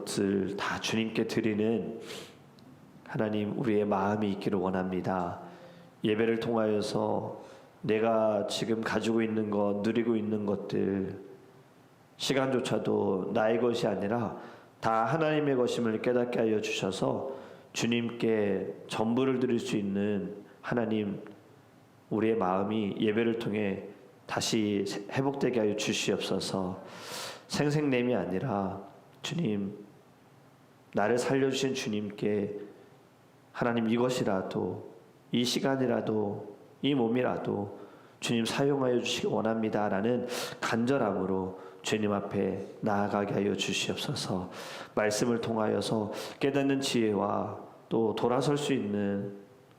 것을 다 주님께 드리는 하나님 우리의 마음이 있기를 원합니다. 예배를 통하여서 내가 지금 가지고 있는 것, 누리고 있는 것들, 시간조차도 나의 것이 아니라 다 하나님의 것임을 깨닫게 하여 주셔서 주님께 전부를 드릴 수 있는 하나님, 우리의 마음이 예배를 통해 다시 회복되게 하여 주시옵소서. 생색냄이 아니라 주님, 나를 살려주신 주님께 하나님 이것이라도, 이 시간이라도, 이 몸이라도 주님 사용하여 주시기 원합니다 라는 간절함으로 주님 앞에 나아가게 하여 주시옵소서. 말씀을 통하여서 깨닫는 지혜와 또 돌아설 수 있는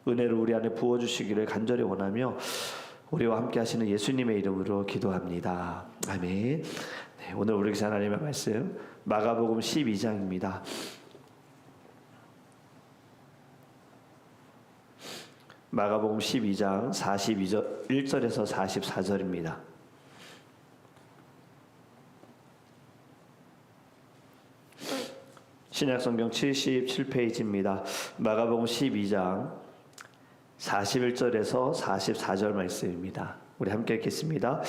은혜를 우리 안에 부어주시기를 간절히 원하며 우리와 함께 하시는 예수님의 이름으로 기도합니다. 아멘. 네, 오늘 우리 기사 하나님의 말씀 마가복음 12장입니다. 마가복음 12장 1절에서 44절입니다. 신약성경 77페이지입니다. 마가복음 12장 41절에서 44절 말씀입니다. 우리 함께 읽겠습니다.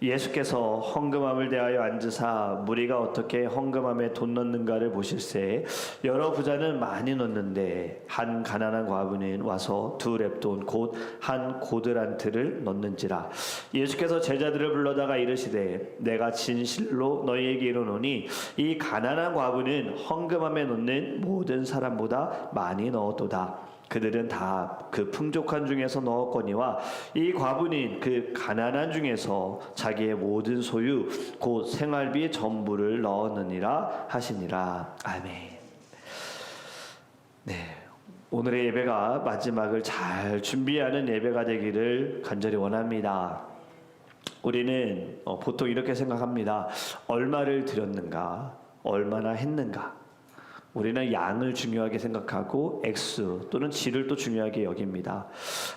예수께서 헌금함을 대하여 앉으사 무리가 어떻게 헌금함에 돈 넣는가를 보실새 여러 부자는 많이 넣는데 한 가난한 과부는 와서 2렙돈 곧 한 고드란트를 넣는지라. 예수께서 제자들을 불러다가 이르시되 내가 진실로 너희에게 이르노니 이 가난한 과부는 헌금함에 넣는 모든 사람보다 많이 넣었도다. 그들은 다 그 풍족한 중에서 넣었거니와 이 과부는 그 가난한 중에서 자기의 모든 소유 곧 생활비 전부를 넣었느니라 하시니라. 아멘. 네, 오늘의 예배가 마지막을 잘 준비하는 예배가 되기를 간절히 원합니다. 우리는 보통 이렇게 생각합니다. 얼마를 드렸는가, 얼마나 했는가. 우리는 양을 중요하게 생각하고 액수 또는 질을 또 중요하게 여깁니다.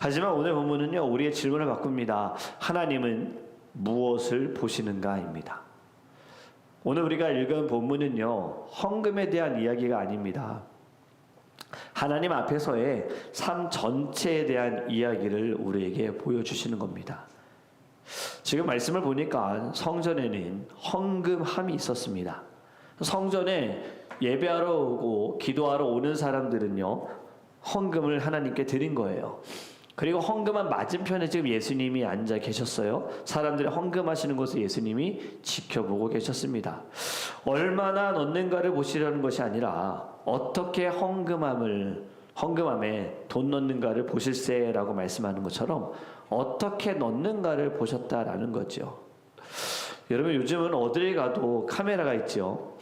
하지만 오늘 본문은요, 우리의 질문을 바꿉니다. 하나님은 무엇을 보시는가입니다. 오늘 우리가 읽은 본문은요, 헌금에 대한 이야기가 아닙니다. 하나님 앞에서의 삶 전체에 대한 이야기를 우리에게 보여주시는 겁니다. 지금 말씀을 보니까 성전에는 헌금함이 있었습니다. 성전에 예배하러 오고 기도하러 오는 사람들은요, 헌금을 하나님께 드린 거예요. 그리고 헌금한 맞은편에 지금 예수님이 앉아 계셨어요. 사람들이 헌금하시는 것을 예수님이 지켜보고 계셨습니다. 얼마나 넣는가를 보시려는 것이 아니라 어떻게 헌금함에 돈 넣는가를 보실세라고 말씀하는 것처럼 어떻게 넣는가를 보셨다라는 거죠. 여러분, 요즘은 어디에 가도 카메라가 있죠.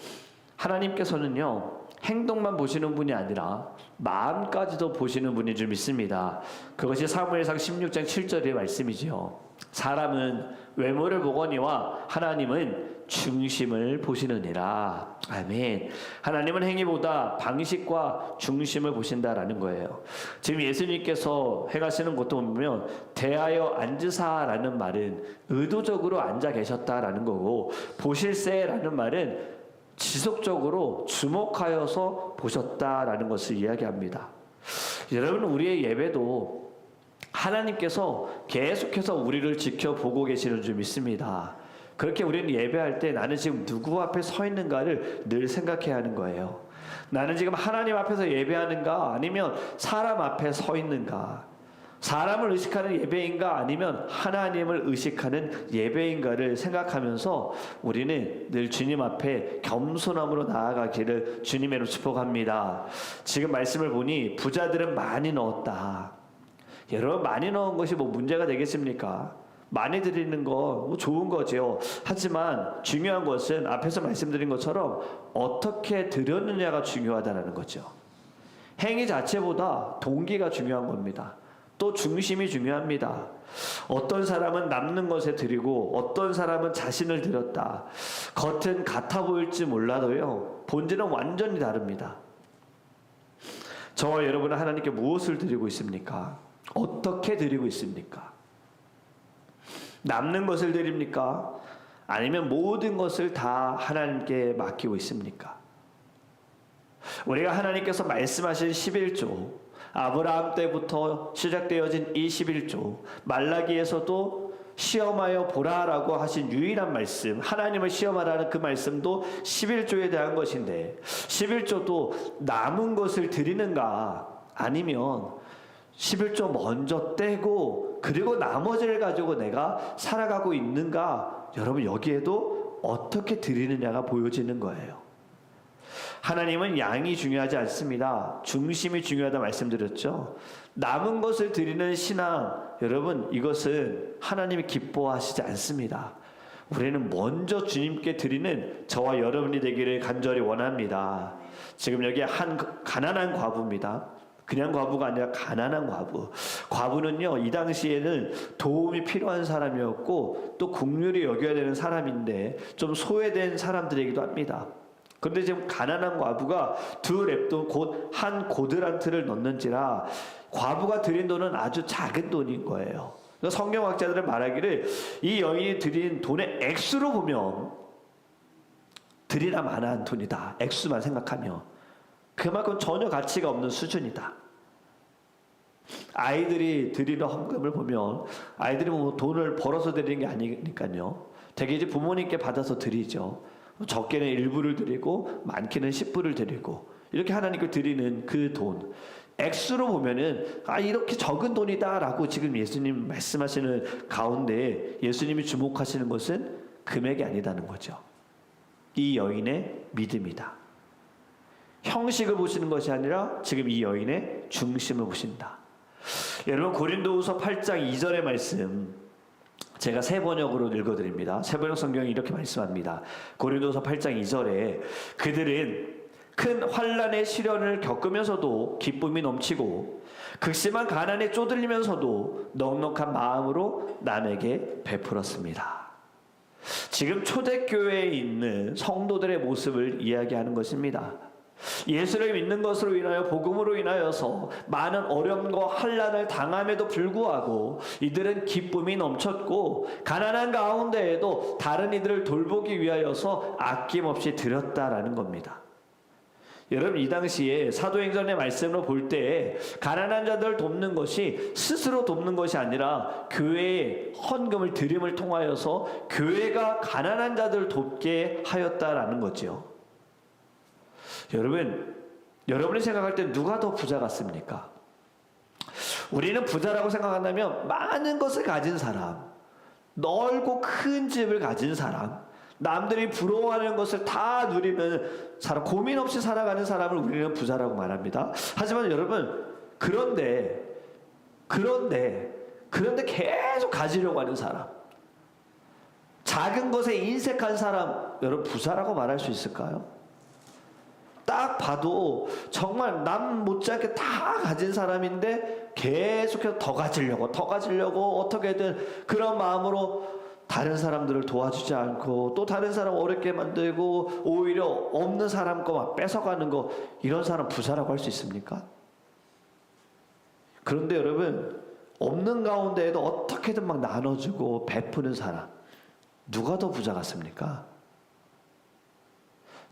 하나님께서는요, 행동만 보시는 분이 아니라 마음까지도 보시는 분인 줄 믿습니다. 그것이 사무엘상 16장 7절의 말씀이죠. 사람은 외모를 보거니와 하나님은 중심을 보시느니라. 아멘. 하나님은 행위보다 방식과 중심을 보신다라는 거예요. 지금 예수님께서 행하시는 것도 보면 대하여 앉으사라는 말은 의도적으로 앉아 계셨다라는 거고, 보실세라는 말은 지속적으로 주목하여서 보셨다라는 것을 이야기합니다. 여러분, 우리의 예배도 하나님께서 계속해서 우리를 지켜보고 계시는 줄 믿습니다. 그렇게 우리는 예배할 때 나는 지금 누구 앞에 서 있는가를 늘 생각해야 하는 거예요. 나는 지금 하나님 앞에서 예배하는가, 아니면 사람 앞에 서 있는가? 사람을 의식하는 예배인가, 아니면 하나님을 의식하는 예배인가를 생각하면서 우리는 늘 주님 앞에 겸손함으로 나아가기를 주님으로 축복합니다. 지금 말씀을 보니 부자들은 많이 넣었다. 여러분, 많이 넣은 것이 뭐 문제가 되겠습니까? 많이 드리는 거 뭐 좋은 거죠. 하지만 중요한 것은 앞에서 말씀드린 것처럼 어떻게 드렸느냐가 중요하다는 거죠. 행위 자체보다 동기가 중요한 겁니다. 또 중심이 중요합니다. 어떤 사람은 남는 것에 드리고 어떤 사람은 자신을 드렸다. 겉은 같아 보일지 몰라도요, 본질은 완전히 다릅니다. 저와 여러분은 하나님께 무엇을 드리고 있습니까? 어떻게 드리고 있습니까? 남는 것을 드립니까? 아니면 모든 것을 다 하나님께 맡기고 있습니까? 우리가 하나님께서 말씀하신 11조, 아브라함 때부터 시작되어진 이 11조, 말라기에서도 시험하여 보라라고 하신 유일한 말씀, 하나님을 시험하라는 그 말씀도 11조에 대한 것인데, 11조도 남은 것을 드리는가, 아니면 11조 먼저 떼고 그리고 나머지를 가지고 내가 살아가고 있는가, 여러분 여기에도 어떻게 드리느냐가 보여지는 거예요. 하나님은 양이 중요하지 않습니다. 중심이 중요하다 말씀드렸죠. 남은 것을 드리는 신앙, 여러분 이것은 하나님이 기뻐하시지 않습니다. 우리는 먼저 주님께 드리는 저와 여러분이 되기를 간절히 원합니다. 지금 여기 한 가난한 과부입니다. 그냥 과부가 아니라 가난한 과부. 과부는요, 이 당시에는 도움이 필요한 사람이었고 또 국률이 여겨야 되는 사람인데 좀 소외된 사람들이기도 합니다. 그런데 지금 가난한 과부가 두 렙돈 곧 한 고드란트를 넣는지라 과부가 드린 돈은 아주 작은 돈인 거예요. 성경학자들은 말하기를 이 여인이 드린 돈의 액수로 보면 드리나 마나한 돈이다. 액수만 생각하면 그만큼 전혀 가치가 없는 수준이다. 아이들이 드리는 헌금을 보면 아이들이 뭐 돈을 벌어서 드리는 게 아니니까요. 대개 이제 부모님께 받아서 드리죠. 적게는 일부를 드리고 많게는 10부를 드리고 이렇게 하나님께 드리는 그 돈 액수로 보면은 이렇게 적은 돈이다라고 지금 예수님 말씀하시는 가운데 예수님이 주목하시는 것은 금액이 아니다는 거죠. 이 여인의 믿음이다. 형식을 보시는 것이 아니라 지금 이 여인의 중심을 보신다. 여러분 고린도후서 8장 2절의 말씀 제가 새 번역으로 읽어드립니다. 새 번역 성경이 이렇게 말씀합니다. 고린도서 8장 2절에 그들은 큰 환난의 시련을 겪으면서도 기쁨이 넘치고 극심한 가난에 쪼들리면서도 넉넉한 마음으로 남에게 베풀었습니다. 지금 초대교회에 있는 성도들의 모습을 이야기하는 것입니다. 예수를 믿는 것으로 인하여 복음으로 인하여서 많은 어려움과 환난을 당함에도 불구하고 이들은 기쁨이 넘쳤고 가난한 가운데에도 다른 이들을 돌보기 위하여서 아낌없이 드렸다라는 겁니다. 여러분 이 당시에 사도행전의 말씀으로 볼 때 가난한 자들을 돕는 것이 스스로 돕는 것이 아니라 교회의 헌금을 드림을 통하여서 교회가 가난한 자들을 돕게 하였다라는 거죠. 여러분이 생각할 때 누가 더 부자 같습니까? 우리는 부자라고 생각한다면 많은 것을 가진 사람, 넓고 큰 집을 가진 사람, 남들이 부러워하는 것을 다 누리는 사람, 고민 없이 살아가는 사람을 우리는 부자라고 말합니다. 하지만 여러분, 그런데 계속 가지려고 하는 사람, 작은 것에 인색한 사람, 여러분 부자라고 말할 수 있을까요? 딱 봐도 정말 남 못지않게 다 가진 사람인데 계속해서 더 가지려고 어떻게든 그런 마음으로 다른 사람들을 도와주지 않고 또 다른 사람 어렵게 만들고 오히려 없는 사람 거 막 뺏어가는 거, 이런 사람 부자라고 할 수 있습니까? 그런데 여러분 없는 가운데에도 어떻게든 막 나눠주고 베푸는 사람, 누가 더 부자 같습니까?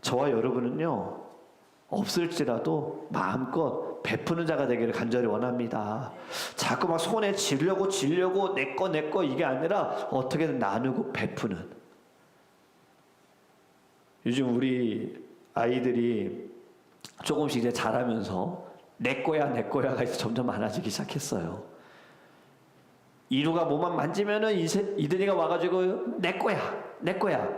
저와 여러분은요 없을지라도 마음껏 베푸는 자가 되기를 간절히 원합니다. 자꾸 막 손에 쥐려고 내 거 이게 아니라 어떻게든 나누고 베푸는. 요즘 우리 아이들이 조금씩 이제 자라면서 내 거야가 이제 점점 많아지기 시작했어요. 이루가 뭐만 만지면은 이든이가 와가지고 내 거야.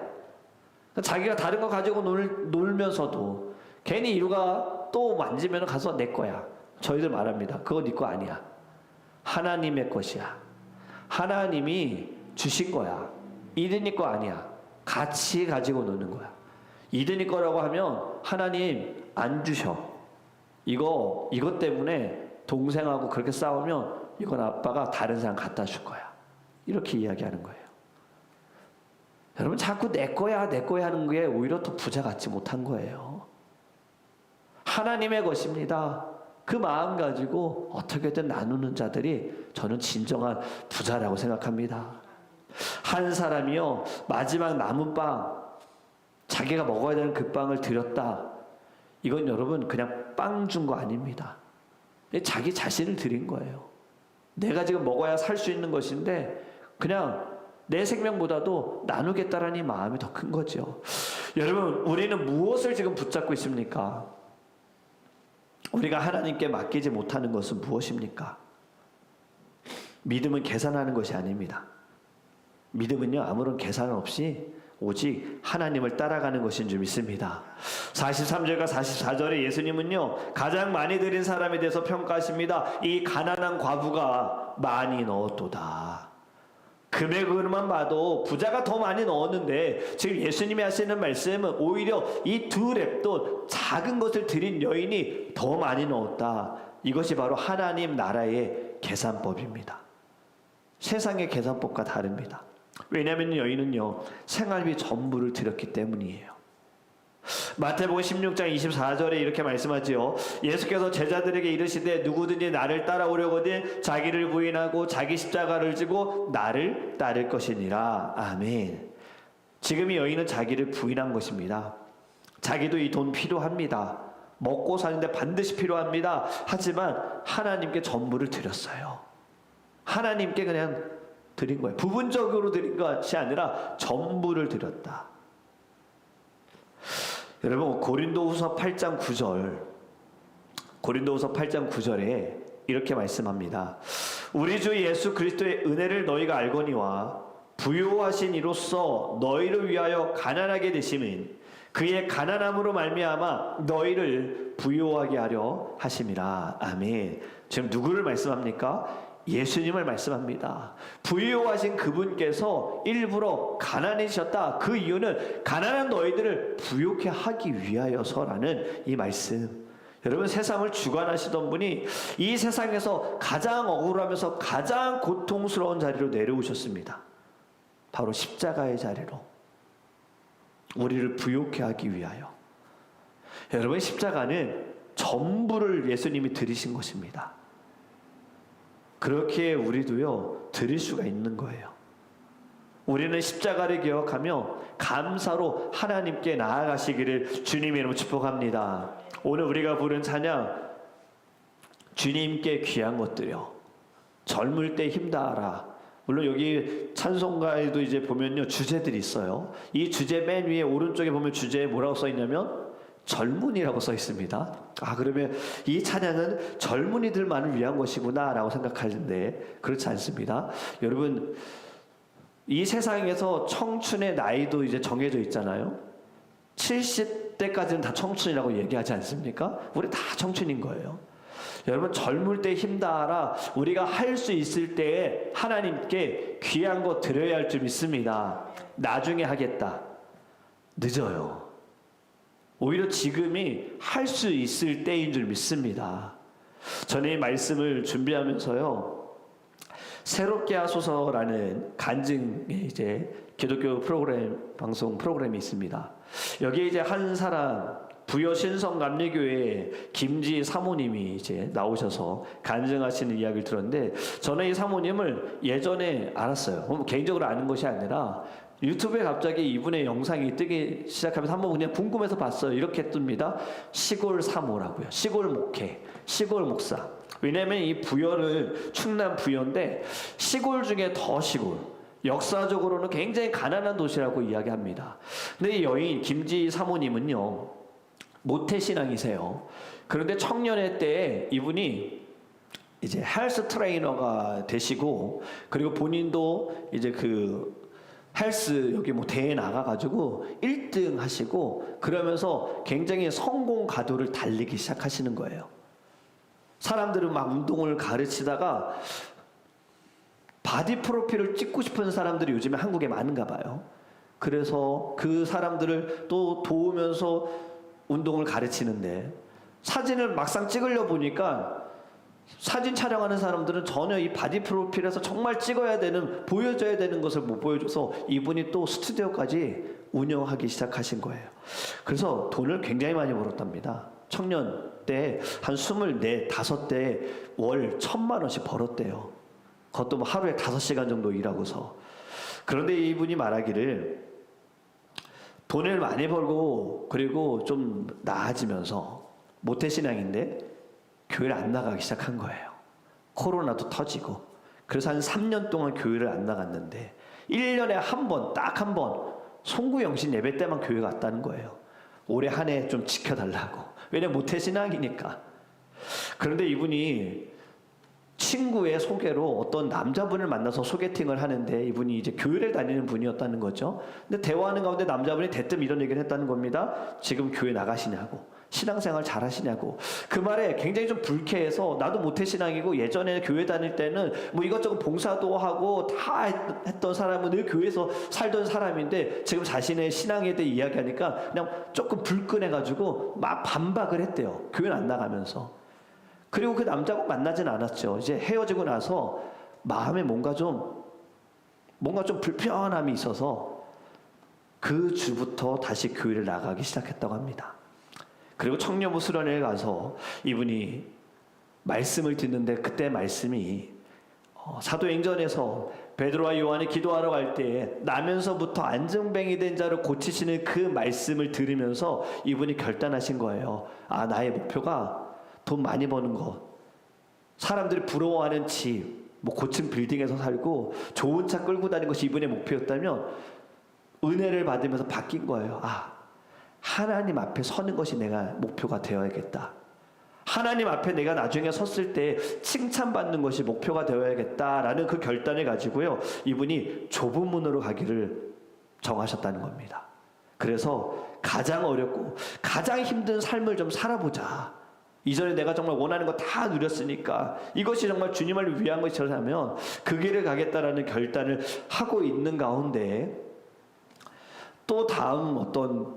자기가 다른 거 가지고 놀면서도 괜히 이루가 또 만지면 가서 내 거야. 저희들 말합니다. 그거 네 거 아니야. 하나님의 것이야. 하나님이 주신 거야. 이든이 거 아니야. 같이 가지고 노는 거야. 이든이 거라고 하면 하나님 안 주셔. 이것 때문에 동생하고 그렇게 싸우면 이건 아빠가 다른 사람 갖다 줄 거야. 이렇게 이야기하는 거예요. 여러분 자꾸 내 거야 하는 게 오히려 더 부자 같지 못한 거예요. 하나님의 것입니다. 그 마음 가지고 어떻게든 나누는 자들이 저는 진정한 부자라고 생각합니다. 한 사람이요 마지막 남은 빵, 자기가 먹어야 되는 그 빵을 드렸다. 이건 여러분 그냥 빵 준 거 아닙니다. 자기 자신을 드린 거예요. 내가 지금 먹어야 살 수 있는 것인데 그냥 내 생명보다도 나누겠다라는 이 마음이 더 큰 거죠. 여러분, 우리는 무엇을 지금 붙잡고 있습니까? 우리가 하나님께 맡기지 못하는 것은 무엇입니까? 믿음은 계산하는 것이 아닙니다. 믿음은요, 아무런 계산 없이 오직 하나님을 따라가는 것인 줄 믿습니다. 43절과 44절에 예수님은요, 가장 많이 드린 사람에 대해서 평가하십니다. 이 가난한 과부가 많이 넣었도다. 금액으로만 봐도 부자가 더 많이 넣었는데, 지금 예수님이 하시는 말씀은 오히려 이 두 렙돈 작은 것을 드린 여인이 더 많이 넣었다. 이것이 바로 하나님 나라의 계산법입니다. 세상의 계산법과 다릅니다. 왜냐하면 여인은요, 생활비 전부를 드렸기 때문이에요. 마태복음 16장 24절에 이렇게 말씀하지요. 예수께서 제자들에게 이르시되 누구든지 나를 따라오려거든 자기를 부인하고 자기 십자가를 지고 나를 따를 것이니라. 아멘. 지금 이 여인은 자기를 부인한 것입니다. 자기도 이 돈 필요합니다. 먹고 사는데 반드시 필요합니다. 하지만 하나님께 전부를 드렸어요. 하나님께 그냥 드린 거예요. 부분적으로 드린 것이 아니라 전부를 드렸다. 여러분, 고린도후서 8장 9절에 이렇게 말씀합니다. 우리 주 예수 그리스도의 은혜를 너희가 알거니와 부요하신 이로써 너희를 위하여 가난하게 되심은 그의 가난함으로 말미암아 너희를 부요하게 하려 하심이라. 아멘. 지금 누구를 말씀합니까? 예수님을 말씀합니다. 부유하신 그분께서 일부러 가난해지셨다. 그 이유는 가난한 너희들을 부유케 하기 위하여서라는 이 말씀. 여러분, 세상을 주관하시던 분이 이 세상에서 가장 억울하면서 가장 고통스러운 자리로 내려오셨습니다. 바로 십자가의 자리로. 우리를 부유케 하기 위하여. 여러분, 십자가는 전부를 예수님이 드리신 것입니다. 그렇게 우리도요, 드릴 수가 있는 거예요. 우리는 십자가를 기억하며 감사로 하나님께 나아가시기를 주님의 이름으로 축복합니다. 오늘 우리가 부른 찬양, 주님께 귀한 것들이요, 젊을 때 힘다하라. 물론 여기 찬송가에도 이제 보면요, 주제들이 있어요. 이 주제 맨 위에 오른쪽에 보면 주제에 뭐라고 써 있냐면 젊은이라고 써 있습니다. 아, 그러면 이 찬양은 젊은이들만을 위한 것이구나 라고 생각하는데 그렇지 않습니다. 여러분, 이 세상에서 청춘의 나이도 이제 정해져 있잖아요. 70대까지는 다 청춘이라고 얘기하지 않습니까? 우리 다 청춘인 거예요. 여러분, 젊을 때 힘다하라. 우리가 할 수 있을 때에 하나님께 귀한 거 드려야 할 줄 믿습니다. 나중에 하겠다. 늦어요. 오히려 지금이 할 수 있을 때인 줄 믿습니다. 저는 이 말씀을 준비하면서요, 새롭게 하소서라는 간증의 이제 기독교 방송 프로그램이 있습니다. 여기에 이제 한 사람, 부여신성감리교회 김지 사모님이 이제 나오셔서 간증하시는 이야기를 들었는데, 저는 이 사모님을 예전에 알았어요. 개인적으로 아는 것이 아니라 유튜브에 갑자기 이분의 영상이 뜨기 시작하면서 한번 그냥 궁금해서 봤어요. 이렇게 뜹니다. 시골 사모라고요. 시골 목회, 시골 목사. 왜냐하면 이 부여는 충남 부여인데 시골 중에 더 시골. 역사적으로는 굉장히 가난한 도시라고 이야기합니다. 근데 이 여인 김지 사모님은요, 모태신앙이세요. 그런데 청년회 때 이분이 이제 헬스 트레이너가 되시고, 그리고 본인도 이제 그 헬스 여기 뭐 대회 나가가지고 1등 하시고, 그러면서 굉장히 성공 가도를 달리기 시작하시는 거예요. 사람들은 막 운동을 가르치다가 바디 프로필을 찍고 싶은 사람들이 요즘에 한국에 많은가 봐요. 그래서 그 사람들을 또 도우면서 운동을 가르치는데, 사진을 막상 찍으려 보니까 사진 촬영하는 사람들은 전혀 이 바디 프로필에서 정말 찍어야 되는, 보여줘야 되는 것을 못 보여줘서 이분이 또 스튜디오까지 운영하기 시작하신 거예요. 그래서 돈을 굉장히 많이 벌었답니다. 청년 때 한 24, 5대 월 1,000만 원씩 벌었대요. 그것도 뭐 하루에 5시간 정도 일하고서. 그런데 이분이 말하기를 돈을 많이 벌고 그리고 좀 나아지면서 모태신앙인데 교회를 안 나가기 시작한 거예요. 코로나도 터지고. 그래서 한 3년 동안 교회를 안 나갔는데 1년에 한 번, 딱 한 번 송구영신 예배 때만 교회 갔다는 거예요. 올해 한 해 좀 지켜달라고. 왜냐면 모태신앙이니까. 그런데 이분이 친구의 소개로 어떤 남자분을 만나서 소개팅을 하는데 이분이 이제 교회를 다니는 분이었다는 거죠. 근데 대화하는 가운데 남자분이 대뜸 이런 얘기를 했다는 겁니다. 지금 교회 나가시냐고. 신앙생활 잘 하시냐고. 그 말에 굉장히 좀 불쾌해서 나도 모태신앙이고 예전에 교회 다닐 때는 뭐 이것저것 봉사도 하고 다 했던 사람은 늘 교회에서 살던 사람인데 지금 자신의 신앙에 대해 이야기하니까 그냥 조금 불끈해가지고 막 반박을 했대요. 교회는 안 나가면서. 그리고 그 남자하고 만나진 않았죠. 이제 헤어지고 나서 마음에 뭔가 좀 불편함이 있어서 그 주부터 다시 교회를 나가기 시작했다고 합니다. 그리고 청년부 수련회에 가서 이분이 말씀을 듣는데 그때 말씀이 사도행전에서 베드로와 요한이 기도하러 갈 때 나면서부터 안증뱅이 된 자를 고치시는 그 말씀을 들으면서 이분이 결단하신 거예요. 아, 나의 목표가 돈 많이 버는 것, 사람들이 부러워하는 집, 뭐 고층 빌딩에서 살고 좋은 차 끌고 다니는 것이 이분의 목표였다면 은혜를 받으면서 바뀐 거예요. 아, 하나님 앞에 서는 것이 내가 목표가 되어야겠다. 하나님 앞에 내가 나중에 섰을 때 칭찬받는 것이 목표가 되어야겠다라는 그 결단을 가지고요. 이분이 좁은 문으로 가기를 정하셨다는 겁니다. 그래서 가장 어렵고 가장 힘든 삶을 좀 살아보자. 이전에 내가 정말 원하는 거 다 누렸으니까 이것이 정말 주님을 위한 것이라면 그 길을 가겠다라는 결단을 하고 있는 가운데 또 다음 어떤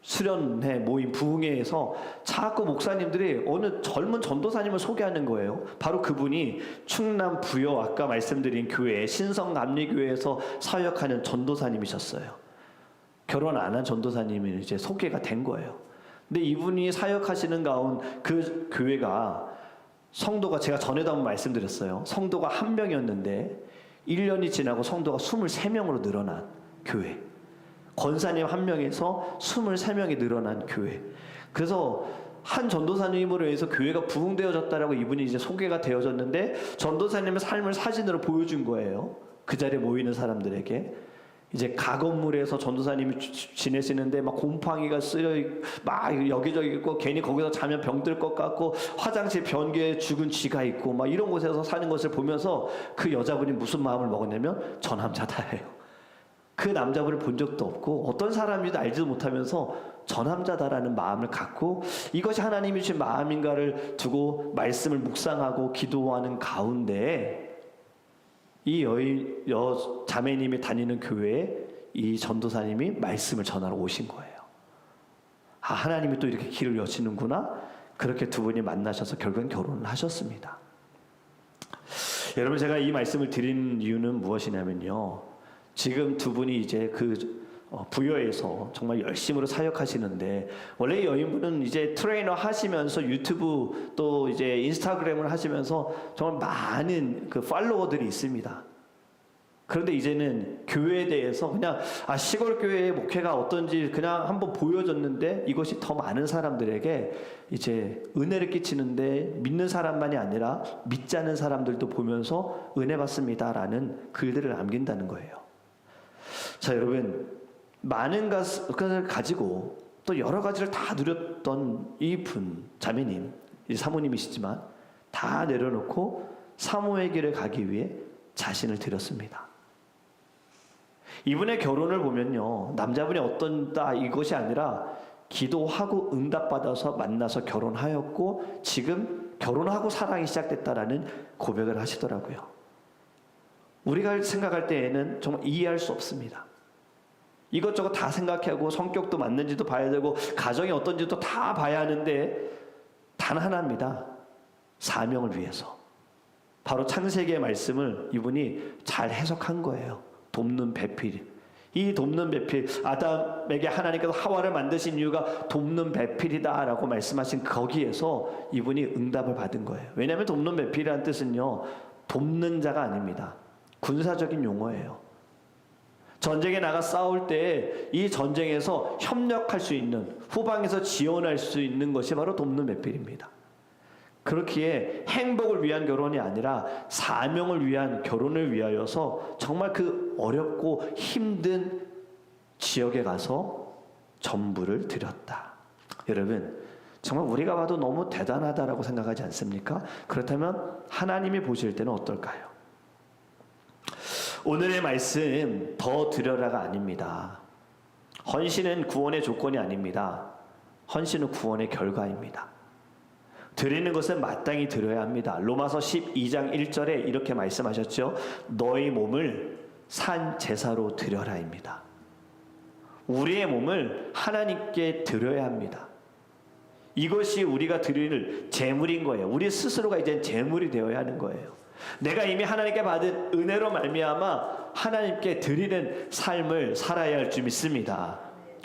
수련회 모임 부흥회에서 자꾸 목사님들이 어느 젊은 전도사님을 소개하는 거예요. 바로 그분이 충남 부여 아까 말씀드린 교회 신성감리교회에서 사역하는 전도사님이셨어요. 결혼 안 한 전도사님이 이제 소개가 된 거예요. 근데 이분이 사역하시는 가운 그 교회가 성도가 제가 전에도 한번 말씀드렸어요. 성도가 1명이었는데 1년이 지나고 성도가 23명으로 늘어난 교회. 권사님 1명에서 23명이 늘어난 교회. 그래서 한 전도사님으로 해서 교회가 부흥되어졌다라고 이분이 이제 소개가 되어졌는데 전도사님의 삶을 사진으로 보여준 거예요. 그 자리에 모이는 사람들에게. 이제 가건물에서 전도사님이 지내시는데 막 곰팡이가 쓰여 막 여기저기 있고 괜히 거기서 자면 병들 것 같고 화장실 변기에 죽은 쥐가 있고 막 이런 곳에서 사는 것을 보면서 그 여자분이 무슨 마음을 먹었냐면 저 남자다예요. 그 남자분을 본 적도 없고 어떤 사람인지도 알지도 못하면서 저 남자다라는 마음을 갖고 이것이 하나님이 주신 마음인가를 두고 말씀을 묵상하고 기도하는 가운데 이 자매님이 다니는 교회에 이 전도사님이 말씀을 전하러 오신 거예요. 아, 하나님이 또 이렇게 길을 여시는구나. 그렇게 두 분이 만나셔서 결국엔 결혼을 하셨습니다. 여러분, 제가 이 말씀을 드린 이유는 무엇이냐면요. 지금 두 분이 이제 부여에서 정말 열심으로 사역하시는데 원래 이 여인분은 이제 트레이너 하시면서 유튜브 또 이제 인스타그램을 하시면서 정말 많은 그 팔로워들이 있습니다. 그런데 이제는 교회에 대해서 그냥 시골 교회의 목회가 어떤지 그냥 한번 보여줬는데 이것이 더 많은 사람들에게 이제 은혜를 끼치는데 믿는 사람만이 아니라 믿지 않는 사람들도 보면서 은혜 받습니다라는 글들을 남긴다는 거예요. 자, 여러분, 많은 것을 가지고 또 여러 가지를 다 누렸던 이 분, 자매님, 사모님이시지만 다 내려놓고 사모의 길을 가기 위해 자신을 드렸습니다. 이분의 결혼을 보면요, 남자분이 어떤다 이것이 아니라 기도하고 응답받아서 만나서 결혼하였고 지금 결혼하고 사랑이 시작됐다라는 고백을 하시더라고요. 우리가 생각할 때에는 정말 이해할 수 없습니다. 이것저것 다 생각하고 성격도 맞는지도 봐야 되고 가정이 어떤지도 다 봐야 하는데 단 하나입니다. 사명을 위해서. 바로 창세기의 말씀을 이분이 잘 해석한 거예요. 돕는 배필. 이 돕는 배필, 아담에게 하나님께서 하와를 만드신 이유가 돕는 배필이다라고 말씀하신 거기에서 이분이 응답을 받은 거예요. 왜냐하면 돕는 배필이라는 뜻은요, 돕는 자가 아닙니다. 군사적인 용어예요. 전쟁에 나가 싸울 때 이 전쟁에서 협력할 수 있는, 후방에서 지원할 수 있는 것이 바로 돕는 배필입니다. 그렇기에 행복을 위한 결혼이 아니라 사명을 위한 결혼을 위하여서 정말 그 어렵고 힘든 지역에 가서 전부를 드렸다. 여러분, 정말 우리가 봐도 너무 대단하다라고 생각하지 않습니까? 그렇다면 하나님이 보실 때는 어떨까요? 오늘의 말씀 더 드려라가 아닙니다. 헌신은 구원의 조건이 아닙니다. 헌신은 구원의 결과입니다. 드리는 것은 마땅히 드려야 합니다. 로마서 12장 1절에 이렇게 말씀하셨죠. 너희 몸을 산 제사로 드려라입니다. 우리의 몸을 하나님께 드려야 합니다. 이것이 우리가 드릴 제물인 거예요. 우리 스스로가 이제 제물이 되어야 하는 거예요. 내가 이미 하나님께 받은 은혜로 말미암아 하나님께 드리는 삶을 살아야 할 줄 믿습니다.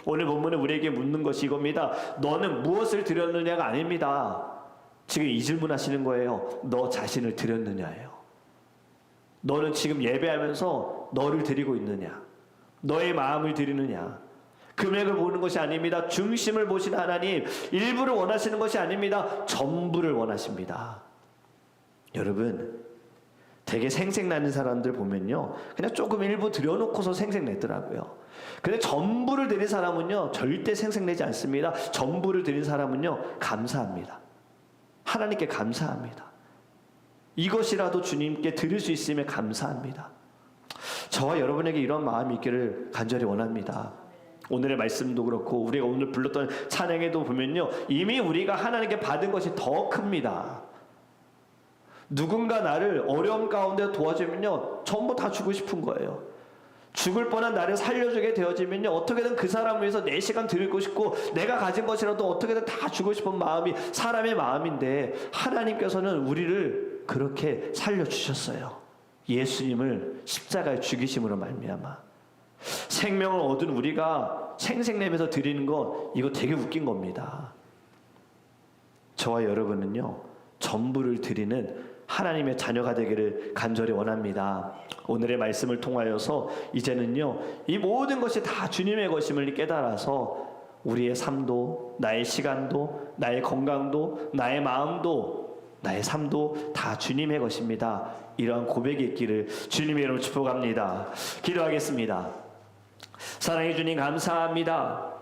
오늘 본문은 우리에게 묻는 것이 이겁니다. 너는 무엇을 드렸느냐가 아닙니다. 지금 이 질문하시는 거예요. 너 자신을 드렸느냐예요. 너는 지금 예배하면서 너를 드리고 있느냐? 너의 마음을 드리느냐? 금액을 보는 것이 아닙니다. 중심을 보시는 하나님, 일부를 원하시는 것이 아닙니다. 전부를 원하십니다. 여러분, 되게 생색나는 사람들 보면요, 그냥 조금 일부 드려놓고서 생색내더라고요. 근데 전부를 드린 사람은요, 절대 생색내지 않습니다. 전부를 드린 사람은요, 감사합니다. 하나님께 감사합니다. 이것이라도 주님께 드릴 수 있으면 감사합니다. 저와 여러분에게 이런 마음이 있기를 간절히 원합니다. 오늘의 말씀도 그렇고 우리가 오늘 불렀던 찬양에도 보면요, 이미 우리가 하나님께 받은 것이 더 큽니다. 누군가 나를 어려움 가운데 도와주면요, 전부 다 주고 싶은 거예요. 죽을 뻔한 나를 살려주게 되어지면요, 어떻게든 그 사람을 위해서 내 시간 드리고 싶고 내가 가진 것이라도 어떻게든 다 주고 싶은 마음이 사람의 마음인데, 하나님께서는 우리를 그렇게 살려주셨어요. 예수님을 십자가에 죽이심으로 말미암아 생명을 얻은 우리가 생색내면서 드리는 거, 이거 되게 웃긴 겁니다. 저와 여러분은요, 전부를 드리는 하나님의 자녀가 되기를 간절히 원합니다. 오늘의 말씀을 통하여서 이제는요, 이 모든 것이 다 주님의 것임을 깨달아서 우리의 삶도, 나의 시간도, 나의 건강도, 나의 마음도, 나의 삶도 다 주님의 것입니다. 이러한 고백이 있기를 주님의 이름으로 축복합니다. 기도하겠습니다. 사랑해 주님, 감사합니다.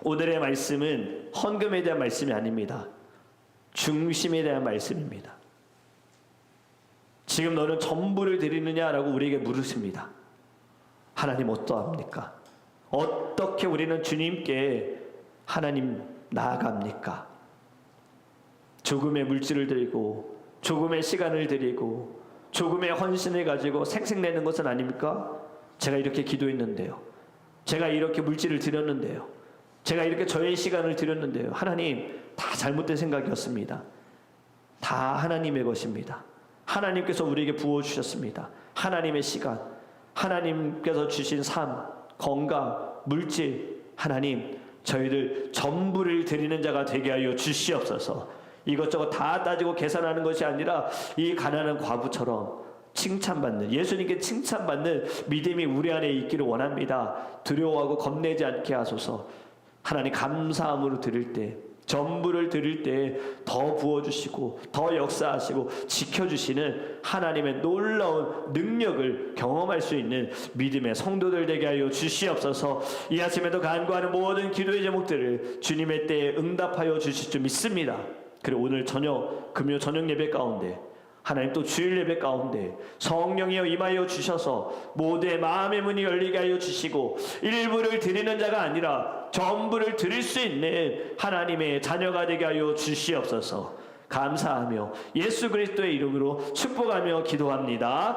오늘의 말씀은 헌금에 대한 말씀이 아닙니다. 중심에 대한 말씀입니다. 지금 너는 전부를 드리느냐라고 우리에게 물으십니다. 하나님 어떠합니까? 어떻게 우리는 주님께 하나님 나아갑니까? 조금의 물질을 드리고 조금의 시간을 드리고 조금의 헌신을 가지고 생색내는 것은 아닙니까? 제가 이렇게 기도했는데요, 제가 이렇게 물질을 드렸는데요, 제가 이렇게 저의 시간을 드렸는데요, 하나님, 다 잘못된 생각이었습니다. 다 하나님의 것입니다. 하나님께서 우리에게 부어주셨습니다. 하나님의 시간, 하나님께서 주신 삶, 건강, 물질, 하나님, 저희를 전부를 드리는 자가 되게 하여 주시옵소서. 이것저것 다 따지고 계산하는 것이 아니라 이 가난한 과부처럼 칭찬받는, 예수님께 칭찬받는 믿음이 우리 안에 있기를 원합니다. 두려워하고 겁내지 않게 하소서. 하나님, 감사함으로 드릴 때, 전부를 드릴 때 더 부어주시고 더 역사하시고 지켜주시는 하나님의 놀라운 능력을 경험할 수 있는 믿음의 성도들 되게 하여 주시옵소서. 이 아침에도 간구하는 모든 기도의 제목들을 주님의 때에 응답하여 주실 줄 믿습니다. 그리고 오늘 저녁, 금요 저녁 예배 가운데, 하나님 또 주일 예배 가운데 성령이여 임하여 주셔서 모두의 마음의 문이 열리게 하여 주시고, 일부를 드리는 자가 아니라 전부를 드릴 수 있는 하나님의 자녀가 되게 하여 주시옵소서. 감사하며 예수 그리스도의 이름으로 축복하며 기도합니다.